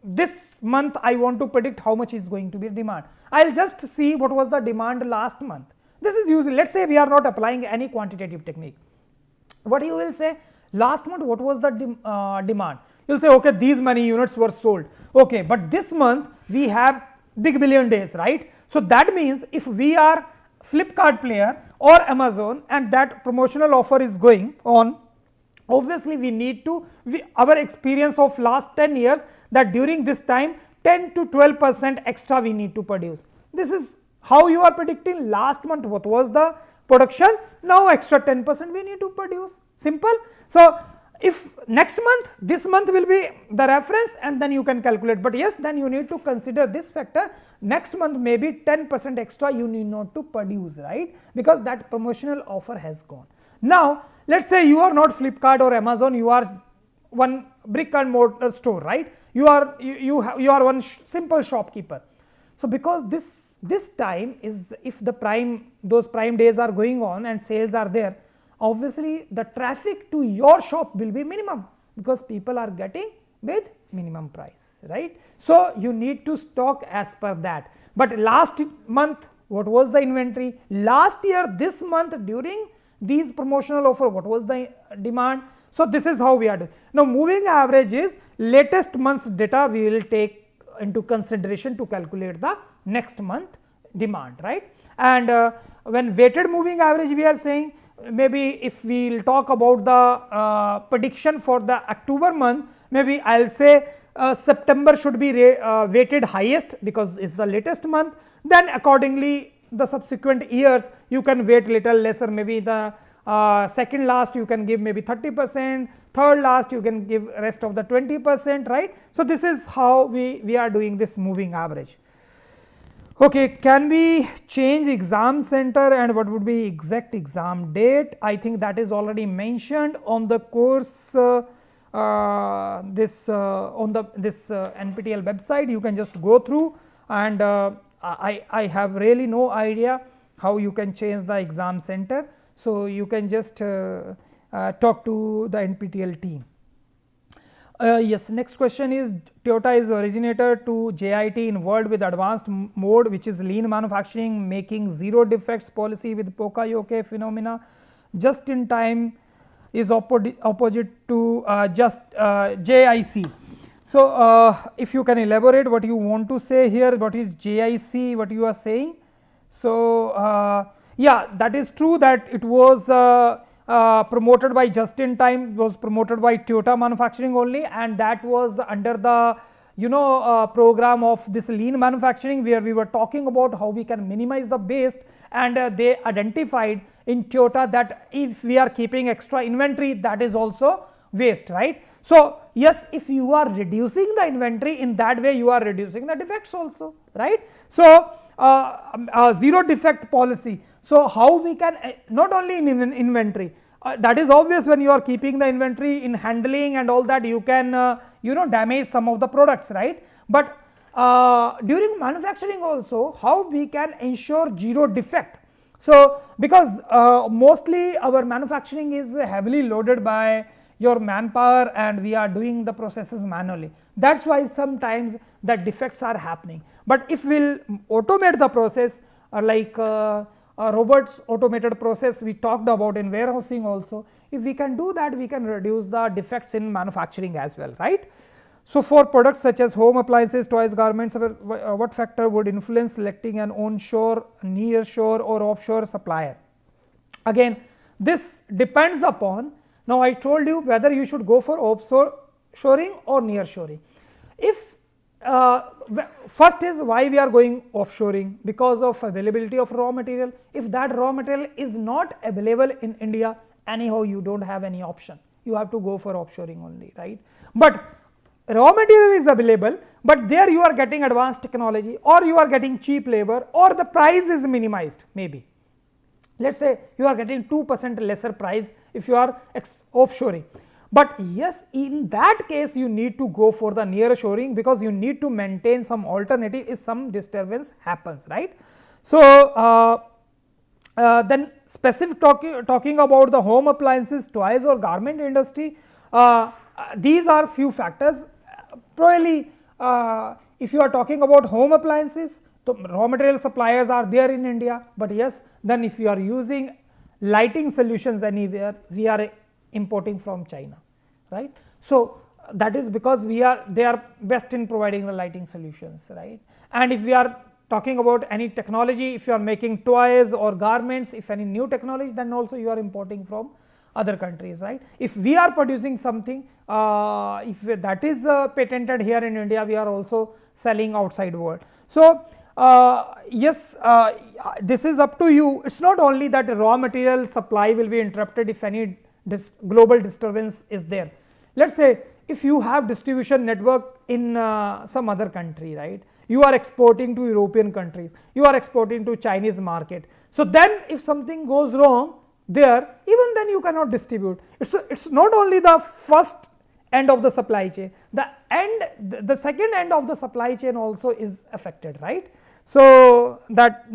this month I want to predict how much is going to be demand, I will just see what was the demand last month. This is usually, let us say we are not applying any quantitative technique. What you will say, last month what was the demand? You will say, okay, these many units were sold, okay, but this month we have big billion days, right? So that means if we are Flipkart player or Amazon and that promotional offer is going on, obviously we need to, our experience of last 10 years that during this time 10 to 12% extra we need to produce. This is how you are predicting last month what was the production, now extra 10% we need to produce, simple. So if next month, this month will be the reference and then you can calculate, but yes, then you need to consider this factor, next month maybe 10% extra you need not to produce, right, because that promotional offer has gone. Now let us say you are not Flipkart or Amazon, you are one brick and mortar store, right, you are one simple shopkeeper. So because this time is, if the those prime days are going on and sales are there, obviously the traffic to your shop will be minimum, because people are getting with minimum price, right. So you need to stock as per that. But last month what was the inventory, last year this month during these promotional offer what was the demand. So this is how we are doing. Now moving average is latest month's data we will take into consideration to calculate the next month demand, right. And when weighted moving average we are saying, maybe if we will talk about the prediction for the October month, maybe I will say September should be weighted highest because it is the latest month, then accordingly the subsequent years you can weight little lesser, maybe the second last you can give maybe 30%, third last you can give rest of the 20%, right. So this is how we are doing this moving average. Okay, can we change exam center and what would be exact exam date? I think that is already mentioned on the course on this NPTEL website. You can just go through, and I have really no idea how you can change the exam center. So you can just talk to the NPTEL team. Yes, next question is, Toyota is originator to JIT in world with advanced mode which is lean manufacturing, making zero defects policy with Poka-yoke phenomena. Just in time is opposite to just JIC. So if you can elaborate what you want to say here, what is JIC, what you are saying. So yeah, that is true that it was promoted by just in time, was promoted by Toyota manufacturing only, and that was under the program of this lean manufacturing, where we were talking about how we can minimize the waste, and they identified in Toyota that if we are keeping extra inventory, that is also waste, right. So yes, if you are reducing the inventory, in that way you are reducing the defects also, right. So zero defect policy. So how we can not only in inventory, that is obvious, when you are keeping the inventory, in handling and all that you can damage some of the products, right. But during manufacturing also, how we can ensure zero defect. So because mostly our manufacturing is heavily loaded by your manpower and we are doing the processes manually, that is why sometimes the defects are happening. But if we will automate the process, like robots automated process we talked about in warehousing also, if we can do that, we can reduce the defects in manufacturing as well, right. So for products such as home appliances, toys, garments, what factor would influence selecting an onshore, near shore or offshore supplier? Again, this depends upon, now I told you whether you should go for offshore shoring or near shoring. If first is why we are going offshoring, because of availability of raw material. If that raw material is not available in India, anyhow you do not have any option, you have to go for offshoring only, right. But raw material is available, but there you are getting advanced technology, or you are getting cheap labor, or the price is minimized, maybe let us say you are getting 2% lesser price if you are offshoring. But yes, in that case you need to go for the near shoring, because you need to maintain some alternative if some disturbance happens, right. So then specific talking about the home appliances, toys or garment industry, these are few factors. Probably if you are talking about home appliances, the raw material suppliers are there in India, but yes, then if you are using lighting solutions anywhere, we are importing from China, right. So that is because they are best in providing the lighting solutions, right. And if we are talking about any technology, if you are making toys or garments, if any new technology, then also you are importing from other countries, right. If we are producing something, if that is patented here in India, we are also selling outside world. So yes, this is up to you. It is not only that raw material supply will be interrupted if any global disturbance is there. Let us say if you have distribution network in some other country, right, you are exporting to European countries, you are exporting to Chinese market. So then if something goes wrong there, even then you cannot distribute. It's not only the first end of the supply chain, the second end of the supply chain also is affected, right. So that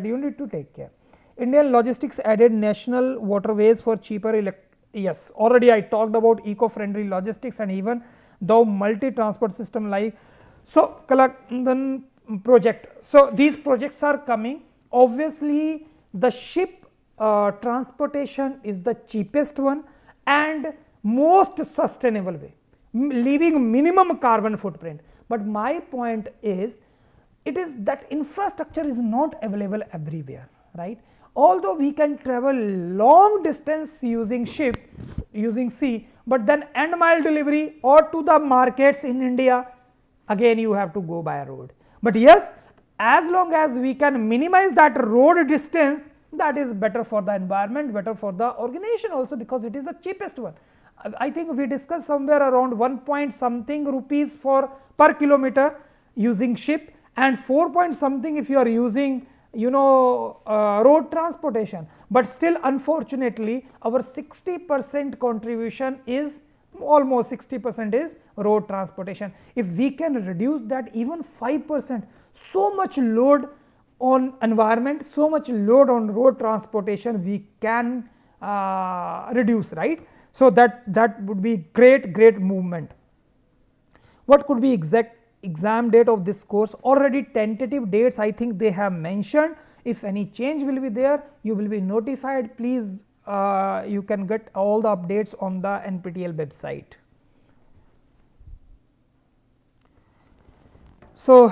you need to take care. Indian logistics added national waterways for cheaper yes, already I talked about eco-friendly logistics and even the multi-transport system like so Kalakandan project. So these projects are coming. Obviously the ship transportation is the cheapest one and most sustainable way, leaving minimum carbon footprint. But my point is, it is that infrastructure is not available everywhere, right. Although we can travel long distance using ship, using sea, but then end mile delivery or to the markets in India, again you have to go by road. But yes, as long as we can minimize that road distance, that is better for the environment, better for the organization also, because it is the cheapest one. I think we discussed somewhere around 1 point something rupees for per kilometer using ship, and 4 point something if you are using road transportation. But still unfortunately our 60% contribution is almost 60% is road transportation. If we can reduce that even 5%, so much load on environment, so much load on road transportation we can reduce, right. So that would be great movement. What could be exact exam date of this course? Already tentative dates I think they have mentioned. If any change will be there, you will be notified. Please you can get all the updates on the NPTEL website. So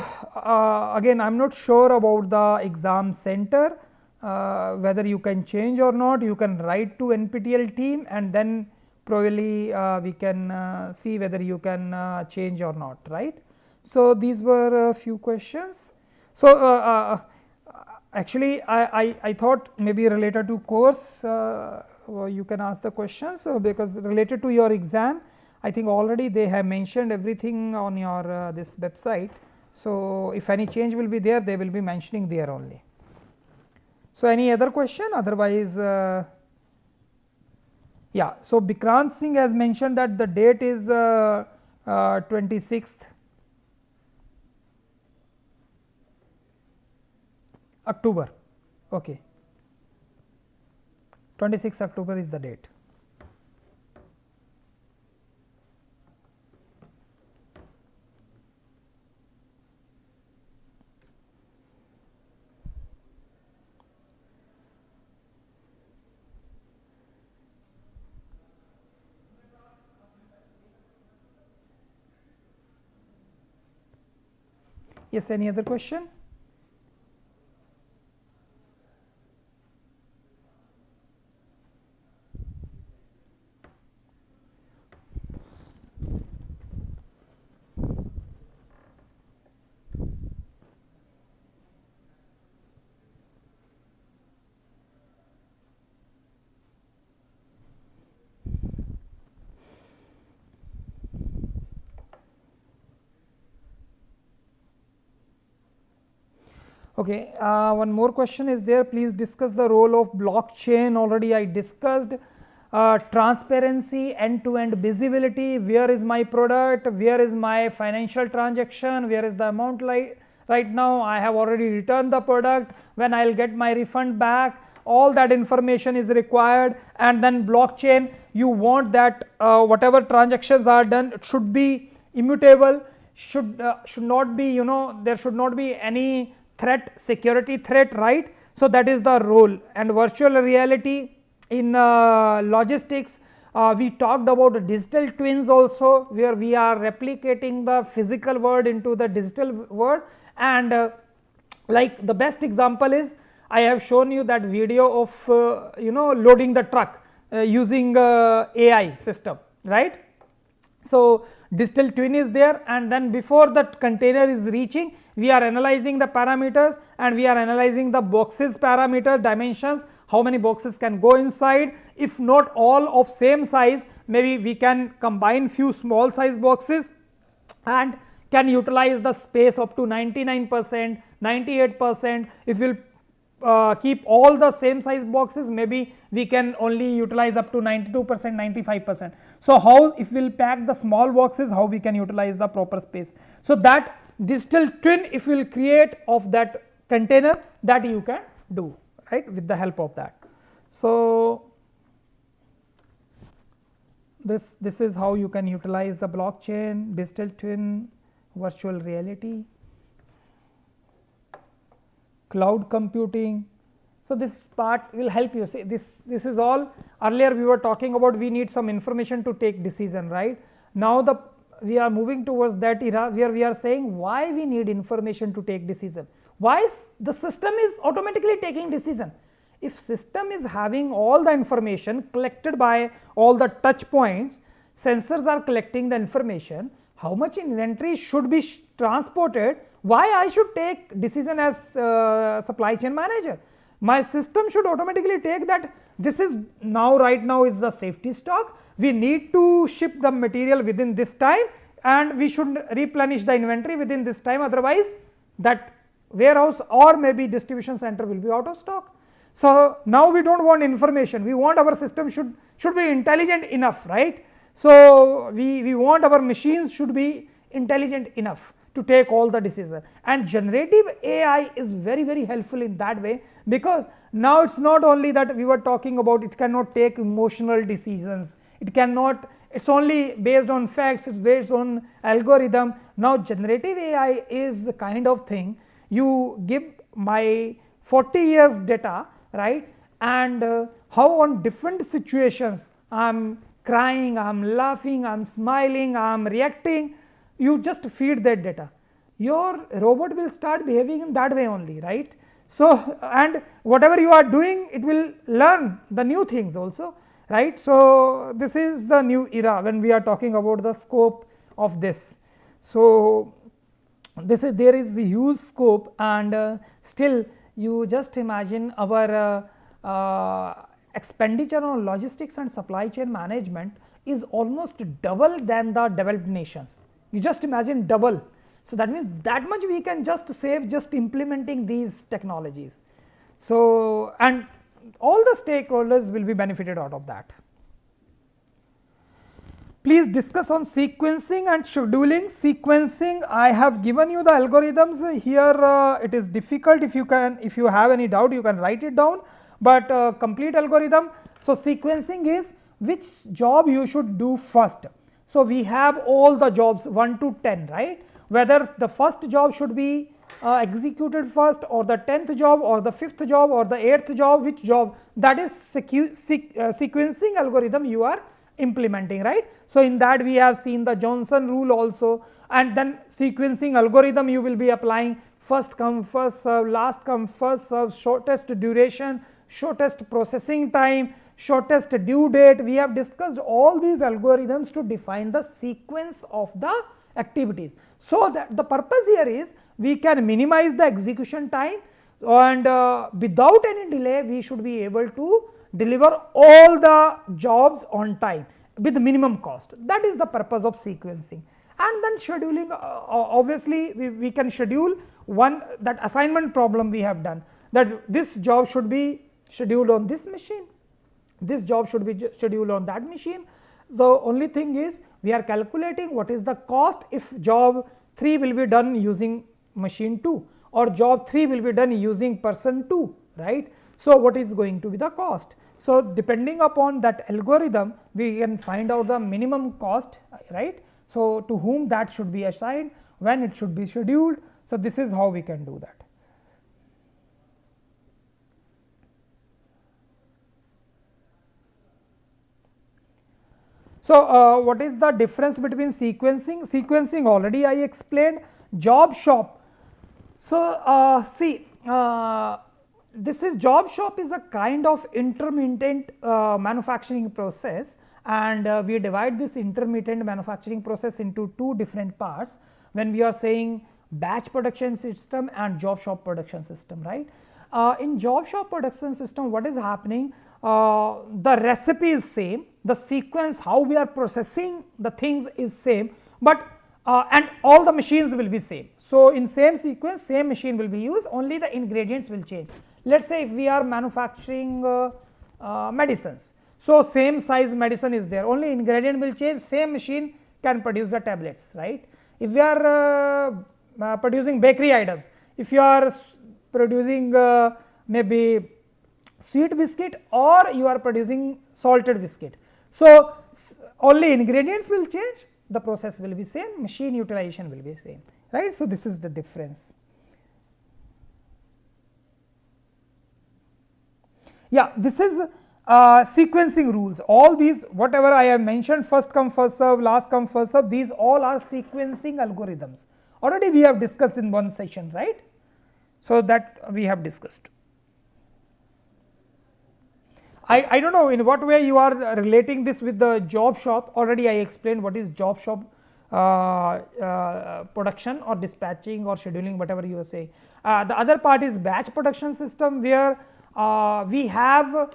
again I am not sure about the exam center, whether you can change or not. You can write to NPTEL team and then probably we can see whether you can change or not, right. So these were a few questions. So actually I thought maybe related to course you can ask the questions, because related to your exam I think already they have mentioned everything on your this website. So if any change will be there, they will be mentioning there only. So any other question? Otherwise yeah, so Vikrant Singh has mentioned that the date is 26th October, okay, 26th October is the date. Yes, any other question? Okay, one more question is there. Please discuss the role of blockchain. Already I discussed transparency, end-to-end visibility. Where is my product? Where is my financial transaction? Where is the amount right now? I have already returned the product. When I will get my refund back? All that information is required. And then blockchain, you want that whatever transactions are done, it should be immutable. Should not be, there should not be any security threat, right. So that is the role. And virtual reality in logistics, we talked about digital twins also, where we are replicating the physical world into the digital world. And like the best example is I have shown you that video of loading the truck using AI system, right. So digital twin is there, and then before that container is reaching, we are analyzing the parameters and we are analyzing the boxes parameter dimensions, how many boxes can go inside. If not all of same size, maybe we can combine few small size boxes and can utilize the space up to 99%, 98%. If we will keep all the same size boxes, maybe we can only utilize up to 92%, 95%. So how, if we will pack the small boxes, how we can utilize the proper space. So that digital twin, if we will create of that container, that you can do, right, with the help of that. So this is how you can utilize the blockchain, digital twin, virtual reality, cloud computing. So this part will help you. See, this is all. Earlier we were talking about we need some information to take decision, right? Now we are moving towards that era where we are saying why we need information to take decision. Why the system is automatically taking decision. If system is having all the information collected by all the touch points, sensors are collecting the information, how much inventory should be transported, why I should take decision as supply chain manager. My system should automatically take that this is now, right now is the safety stock, we need to ship the material within this time and we should replenish the inventory within this time, otherwise that warehouse or maybe distribution center will be out of stock. So now we do not want information, we want our system should be intelligent enough, right. So we want our machines should be intelligent enough to take all the decisions, and generative AI is very helpful in that way, because now it is not only that we were talking about it cannot take emotional decisions, it cannot, it is only based on facts, it is based on algorithm. Now generative AI is the kind of thing, you give my 40 years data, right, and how on different situations I am crying, I am laughing, I am smiling, I am reacting, you just feed that data, your robot will start behaving in that way only, right. So and whatever you are doing, it will learn the new things also, right. So this is the new era when we are talking about the scope of this. So this is, there is a huge scope, and still you just imagine our expenditure on logistics and supply chain management is almost double than the developed nations. You just imagine double. So that means that much we can just save just implementing these technologies. So and all the stakeholders will be benefited out of that. Please discuss on sequencing and scheduling. Sequencing, I have given you the algorithms here. It is difficult, if you have any doubt you can write it down, but complete algorithm. So sequencing is which job you should do first. So we have all the jobs 1 to 10, right, whether the first job should be executed first, or the 10th job, or the 5th job, or the 8th job, which job, that is sequencing algorithm you are implementing, right. So in that we have seen the Johnson rule also, and then sequencing algorithm you will be applying first come first serve, last come first serve, shortest duration, shortest processing time, shortest due date. We have discussed all these algorithms to define the sequence of the activities. So that the purpose here is we can minimize the execution time, and without any delay we should be able to deliver all the jobs on time with minimum cost. That is the purpose of sequencing. And then scheduling, obviously we can schedule one, that assignment problem we have done, that this job should be scheduled on this machine, this job should be scheduled on that machine. The only thing is we are calculating what is the cost if job 3 will be done using machine 2, or job 3 will be done using person 2, right. So what is going to be the cost? So depending upon that algorithm we can find out the minimum cost, right. So to whom that should be assigned, when it should be scheduled. So this is how we can do that. So what is the difference between sequencing? Sequencing already I explained. Job shop. So see, this is job shop is a kind of intermittent manufacturing process, and we divide this intermittent manufacturing process into two different parts when we are saying batch production system and job shop production system, right. in job shop production system, what is happening, the recipe is same, the sequence how we are processing the things is same, but and all the machines will be same. So, in same sequence same machine will be used, only the ingredients will change. Let us say if we are manufacturing medicines, so same size medicine is there, only ingredient will change, same machine can produce the tablets, right. If we are producing bakery items, if you are producing maybe sweet biscuit or you are producing salted biscuit, so only ingredients will change, the process will be same, machine utilization will be same, right. So, this is the difference. Yeah, this is sequencing rules, all these whatever I have mentioned, first come first serve, last come first serve, these all are sequencing algorithms, already we have discussed in one session, right. So, that we have discussed. I do not know in what way you are relating this with the job shop, already I explained what is job shop production or dispatching or scheduling, whatever you are saying. The other part is batch production system, where we have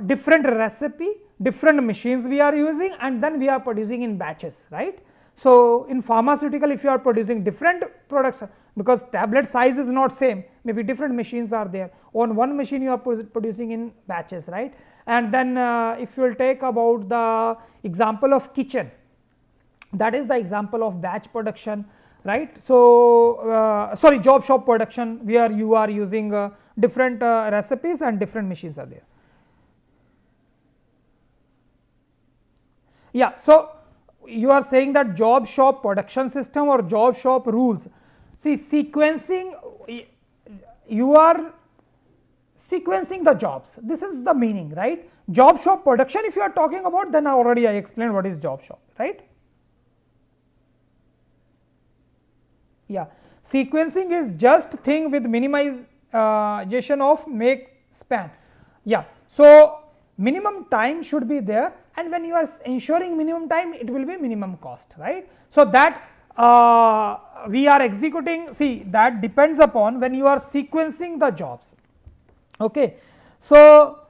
different recipe, different machines we are using, and then we are producing in batches, right. So, in pharmaceutical, if you are producing different products, because tablet size is not same, maybe different machines are there, on one machine you are producing in batches, right. And then if you will take about the example of kitchen, that is the example of batch production, right. So, sorry, job shop production, where you are using different recipes and different machines are there. Yeah, so you are saying that job shop production system or job shop rules, see sequencing, you are sequencing the jobs, this is the meaning, right. Job shop production if you are talking about, then already I explained what is job shop, right. Yeah, sequencing is just thing with minimization of make span. Yeah, so minimum time should be there, and when you are ensuring minimum time, it will be minimum cost, right. So, that we are executing, see that depends upon when you are sequencing the jobs, okay. So,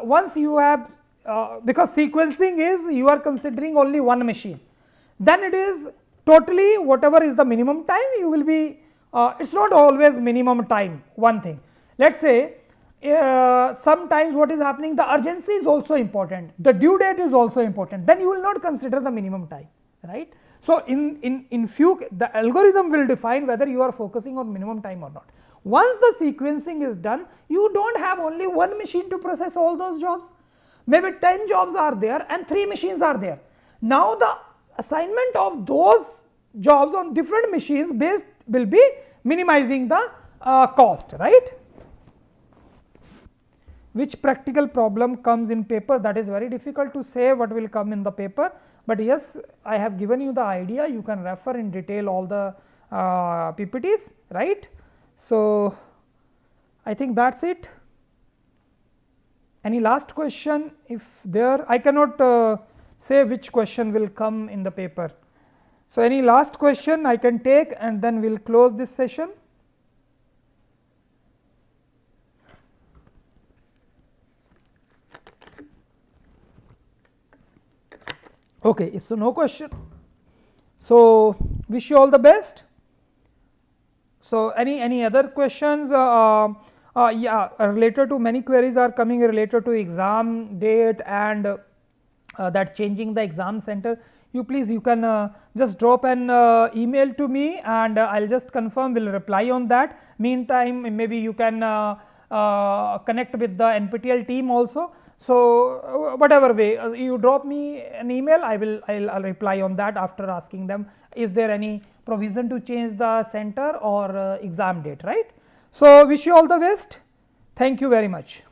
once you have because sequencing is you are considering only one machine, then it is totally whatever is the minimum time you will be, it is not always minimum time, one thing. Let us say sometimes what is happening, the urgency is also important, the due date is also important, then you will not consider the minimum time, right. So, in few the algorithm will define whether you are focusing on minimum time or not. Once the sequencing is done, you do not have only one machine to process all those jobs, maybe 10 jobs are there and 3 machines are there. Now, the assignment of those jobs on different machines based will be minimizing the cost, right. Which practical problem comes in paper, that is very difficult to say what will come in the paper, but yes, I have given you the idea, you can refer in detail all the PPTs, right. So, I think that is it. Any last question? If there, I cannot say which question will come in the paper. So, any last question I can take, and then we will close this session. Okay, if so, no question. So, wish you all the best. So, any other questions? Yeah, related to many queries are coming related to exam date and that changing the exam center. You please, you can just drop an email to me, and I will just confirm, will reply on that. Meantime, maybe you can connect with the NPTEL team also. So, whatever way you drop me an email, I'll reply on that after asking them, is there any provision to change the center or exam date, right. So, wish you all the best. Thank you very much.